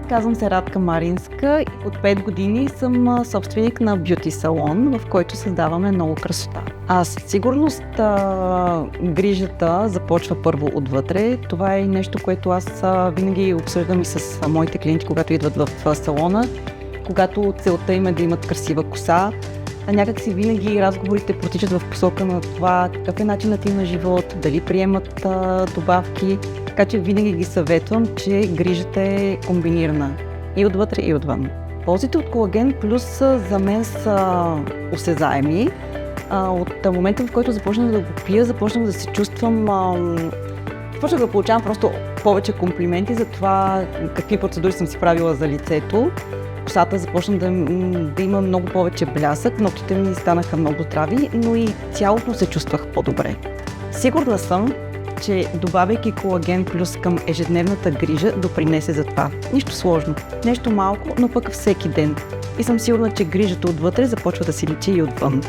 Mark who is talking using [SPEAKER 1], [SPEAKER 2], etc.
[SPEAKER 1] Казвам се Радка Маринска. От 5 години съм собственик на бюти салон, в който създаваме много красота. Със сигурност грижата започва първо отвътре. Това е нещо, което аз винаги обсъждам и с моите клиенти, когато идват в салона, когато целта им е да имат красива коса. Някак си винаги разговорите протичат в посока на това какъв е начинът им на живот, дали приемат добавки. Така че винаги ги съветвам, че грижата е комбинирана и отвътре, и отвън. Ползите от Колаген Плюс за мен са осезаеми. От момента, в който започнах да го пия, започнах да се чувствам... Започнах да получавам просто повече комплименти за това какви процедури съм си правила за лицето. Косата започна да има много повече блясък, ногтите ми станаха много здрави, но и цялостно се чувствах по-добре. Сигурна съм, че добавяйки Колаген Плюс към ежедневната грижа допринесе за това. Нищо сложно, нещо малко, но пък всеки ден. И съм сигурна, че грижата отвътре започва да си личи и отвън.